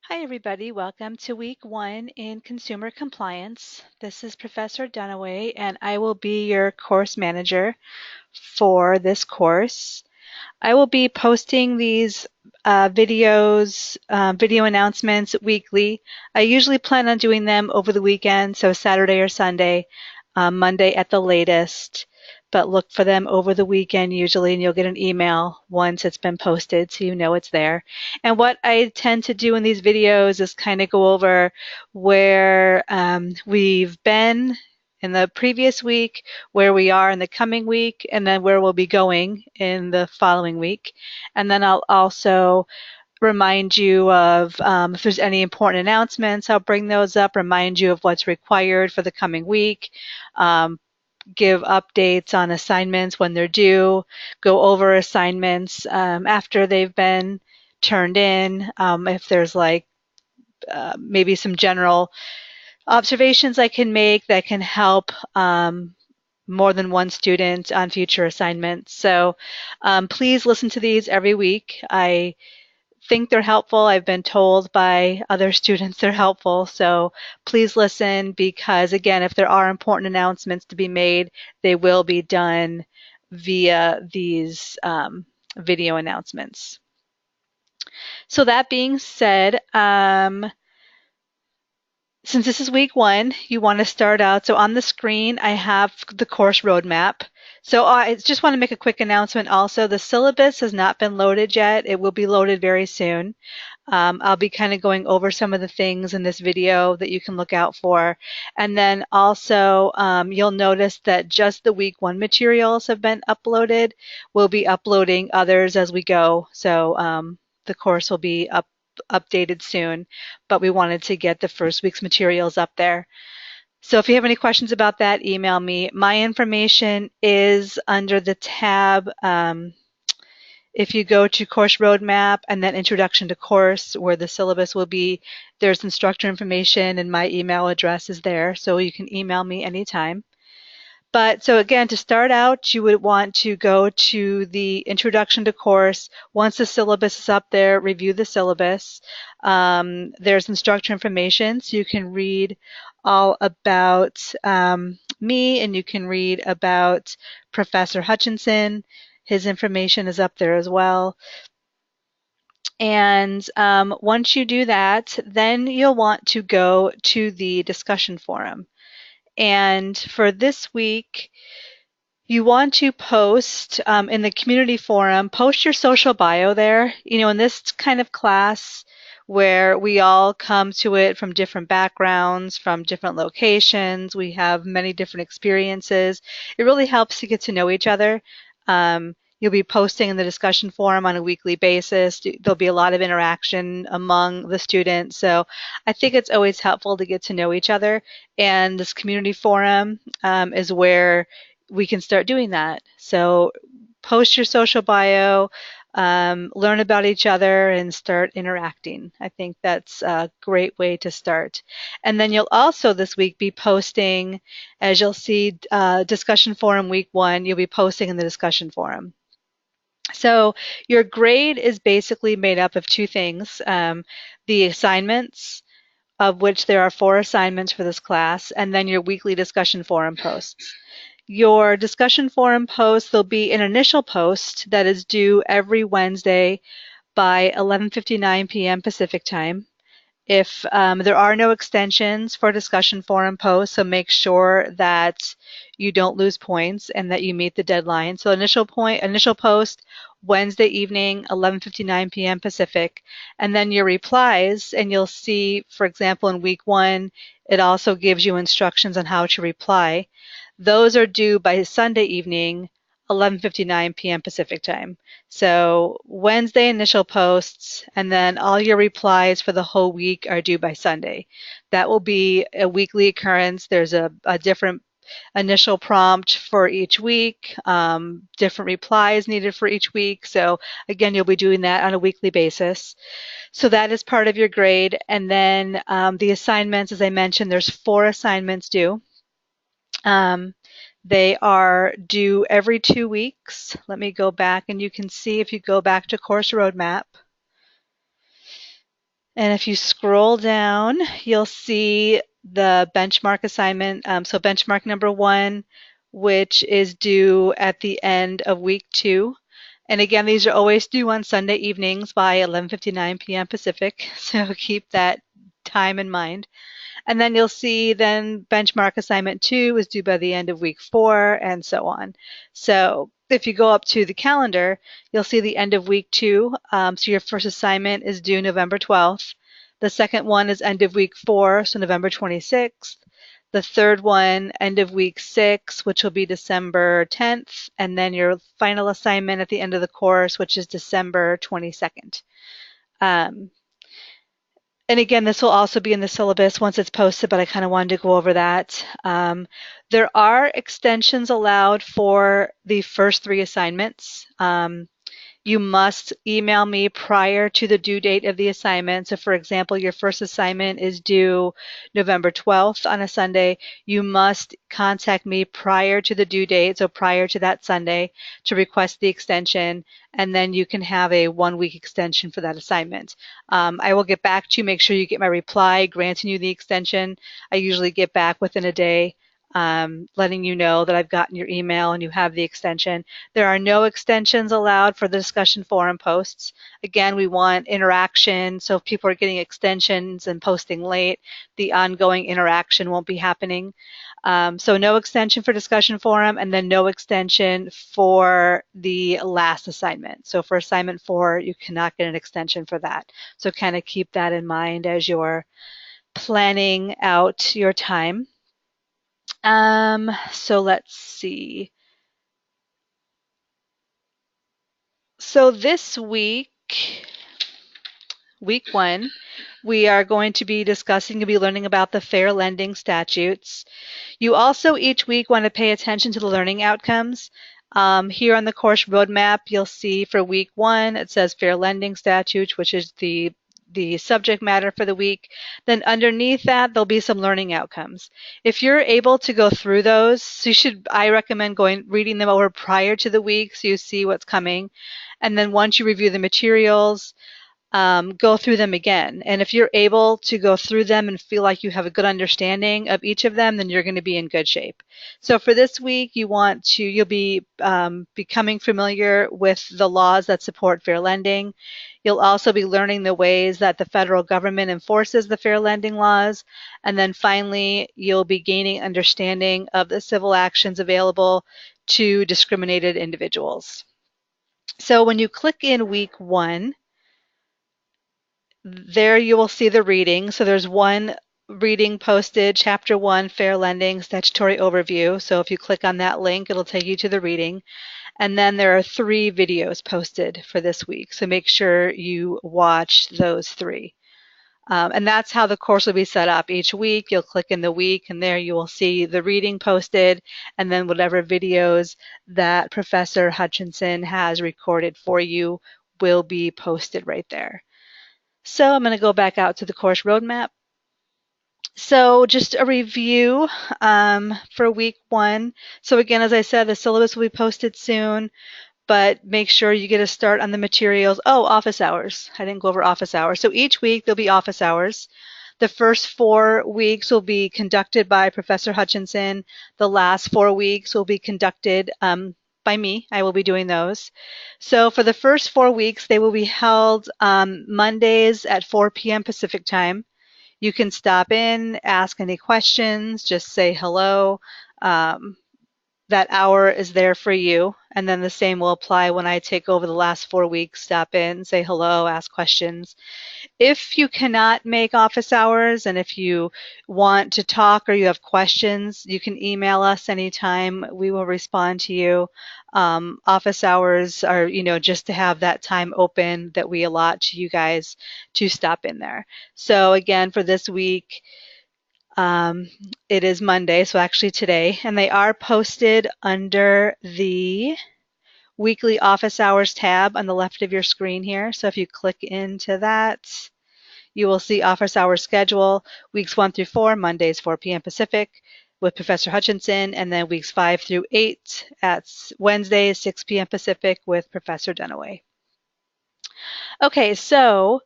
Hi, everybody. Welcome to week 1 in consumer compliance. This is Professor Dunaway, and I will be your course manager for this course. I will be posting these video announcements weekly. I usually plan on doing them over the weekend, so Saturday or Sunday, Monday at the latest. But look for them over the weekend usually, and you'll get an email once it's been posted so you know it's there. And what I tend to do in these videos is kind of go over where we've been in the previous week, where we are in the coming week, and then where we'll be going in the following week. And then I'll also remind you of if there's any important announcements, I'll bring those up, remind you of what's required for the coming week, give updates on assignments when they're due, go over assignments after they've been turned in, if there's maybe some general observations I can make that can help more than one student on future assignments. So please listen to these every week. I think they're helpful. I've been told by other students they're helpful. So please listen because, again, if there are important announcements to be made, they will be done via these video announcements. So that being said, since this is week 1, you want to start out. So on the screen, I have the course roadmap. So I just want to make a quick announcement also. The syllabus has not been loaded yet. It will be loaded very soon. I'll be kind of going over some of the things in this video that you can look out for. And then also you'll notice that just the week 1 materials have been uploaded. We'll be uploading others as we go. So the course will be updated soon, but we wanted to get the first week's materials up there. So if you have any questions about that, email me. My information is under the tab if you go to course roadmap and then introduction to course where the syllabus will be, there's instructor information and my email address is there, so you can email me anytime. But so again, to start out, you would want to go to the introduction to course. Once the syllabus is up there, review the syllabus. There's instructor information, so you can read all about me and you can read about Professor Hutchinson. His information is up there as well. And once you do that, then you'll want to go to the discussion forum. And for this week, you want to post in the community forum, post your social bio there. You know, in this kind of class where we all come to it from different backgrounds, from different locations, we have many different experiences. It really helps to get to know each other. You'll be posting in the discussion forum on a weekly basis. There'll be a lot of interaction among the students. So I think it's always helpful to get to know each other. And this community forum is where we can start doing that. So post your social bio, learn about each other, and start interacting. I think that's a great way to start. And then you'll also this week be posting, as you'll see, discussion forum week 1, you'll be posting in the discussion forum. So your grade is basically made up of 2 things, the assignments, of which there are 4 assignments for this class, and then your weekly discussion forum posts. Your discussion forum post, there'll be an initial post that is due every Wednesday by 11:59 p.m. Pacific time. If there are no extensions for discussion forum posts, so make sure that you don't lose points and that you meet the deadline. So initial post, Wednesday evening, 11:59 p.m. Pacific, and then your replies, and you'll see, for example, in week 1, it also gives you instructions on how to reply. Those are due by Sunday evening, 11:59 p.m. Pacific time. So Wednesday initial posts, and then all your replies for the whole week are due by Sunday. That will be a weekly occurrence. There's a different initial prompt for each week, different replies needed for each week. So again, you'll be doing that on a weekly basis. So that is part of your grade. And then the assignments, as I mentioned, there's 4 assignments due. They are due every 2 weeks. Let me go back and you can see if you go back to course roadmap And if you scroll down, you'll see the benchmark assignment. So benchmark number 1, which is due at the end of week 2. And again, these are always due on Sunday evenings by 11:59 p.m. Pacific. So keep that time in mind. And then you'll see then benchmark assignment 2 is due by the end of week 4, and so on. So if you go up to the calendar, you'll see the end of week 2. So your first assignment is due November 12th. The second one is end of week 4, so November 26th. The third one, end of week 6, which will be December 10th. And then your final assignment at the end of the course, which is December 22nd. And again, this will also be in the syllabus once it's posted, but I kind of wanted to go over that. There are extensions allowed for the first 3 assignments. You must email me prior to the due date of the assignment. So for example, your first assignment is due November 12th on a Sunday. You must contact me prior to the due date, so prior to that Sunday, to request the extension, and then you can have a 1-week extension for that assignment. I will get back to you, make sure you get my reply granting you the extension. I usually get back within a day, letting you know that I've gotten your email and you have the extension. There are no extensions allowed for the discussion forum posts. Again, we want interaction, so if people are getting extensions and posting late, the ongoing interaction won't be happening. So no extension for discussion forum, and then no extension for the last assignment. So for assignment 4, you cannot get an extension for that. So kind of keep that in mind as you're planning out your time. So let's see. So this week, week 1, we are going to be discussing and be learning about the fair lending statutes. You also each week want to pay attention to the learning outcomes. Here on the course roadmap, you'll see for week 1, it says fair lending statutes, which is the subject matter for the week. Then underneath that, there'll be some learning outcomes. If you're able to go through those, I recommend reading them over prior to the week so you see what's coming. And then once you review the materials, go through them again. And if you're able to go through them and feel like you have a good understanding of each of them, then you're going to be in good shape. So for this week, you'll be becoming familiar with the laws that support fair lending. You'll also be learning the ways that the federal government enforces the fair lending laws. And then finally, you'll be gaining understanding of the civil actions available to discriminated individuals. So when you click in week 1, there you will see the reading. So there's one reading posted, Chapter 1, Fair Lending Statutory Overview. So if you click on that link, it'll take you to the reading. And then there are 3 videos posted for this week. So make sure you watch those 3. And that's how the course will be set up. Each week, you'll click in the week, and there you will see the reading posted, and then whatever videos that Professor Hutchinson has recorded for you will be posted right there. So I'm going to go back out to the course roadmap. So just a review for week 1. So again, as I said, the syllabus will be posted soon, but make sure you get a start on the materials. Oh, office hours. I didn't go over office hours. So each week there'll be office hours. The first 4 weeks will be conducted by Professor Hutchinson. The last 4 weeks will be conducted by me. I will be doing those. So for the first 4 weeks, they will be held Mondays at 4 p.m. Pacific time. You can stop in, ask any questions, just say hello. That hour is there for you. And then the same will apply when I take over the last 4 weeks. Stop in, say hello, ask questions. If you cannot make office hours and if you want to talk or you have questions, you can email us anytime. We will respond to you. Office hours are, just to have that time open that we allot to you guys to stop in there. So again, for this week, it is Monday, so actually today, and they are posted under the weekly office hours tab on the left of your screen here. So if you click into that, you will see office hours schedule, weeks 1 through 4, Mondays 4 p.m. Pacific with Professor Hutchinson, and then weeks 5 through 8 at Wednesdays 6 p.m. Pacific with Professor Dunaway. Okay, so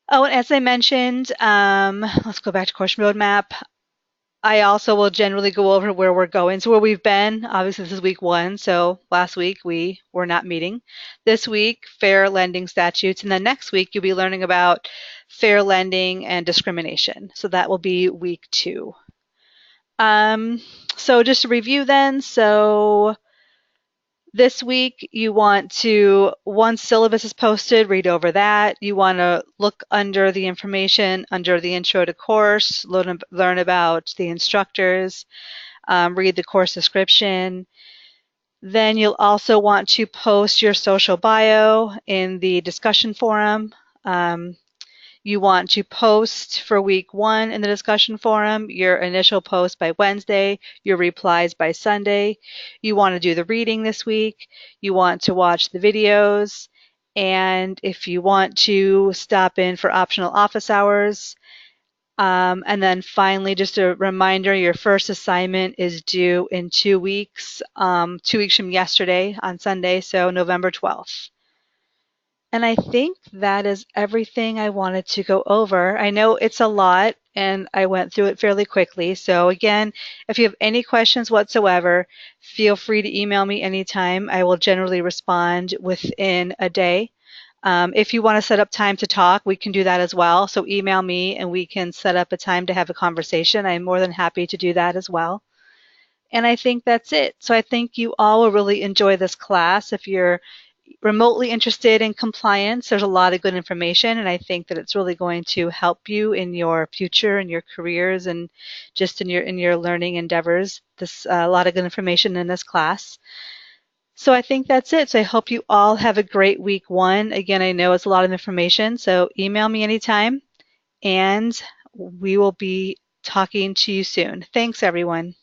Oh, and as I mentioned, let's go back to course roadmap. I also will generally go over where we're going. So where we've been, obviously this is week 1. So last week we were not meeting. This week, fair lending statutes. And then next week you'll be learning about fair lending and discrimination. So that will be week 2. Um, so just to review then, so this week you want to, once syllabus is posted, read over that. You want to look under the information under the intro to course, learn about the instructors, read the course description. Then you'll also want to post your social bio in the discussion forum. Um, you want to post for week 1 in the discussion forum, your initial post by Wednesday, your replies by Sunday. You want to do the reading this week. You want to watch the videos. And if you want to stop in for optional office hours, and then finally, just a reminder, your first assignment is due in 2 weeks, 2 weeks from yesterday on Sunday, so November 12th. And I think that is everything I wanted to go over. I know it's a lot and I went through it fairly quickly. So again, if you have any questions whatsoever, feel free to email me anytime. I will generally respond within a day. If you want to set up time to talk, we can do that as well. So email me and we can set up a time to have a conversation. I'm more than happy to do that as well. And I think that's it. So I think you all will really enjoy this class. If you're remotely interested in compliance, there's a lot of good information, and I think that it's really going to help you in your future and your careers and just in your learning endeavors. This a lot of good information in this class. So I think that's it. So I hope you all have a great week 1. Again, I know it's a lot of information, so email me anytime, and we will be talking to you soon. Thanks, everyone.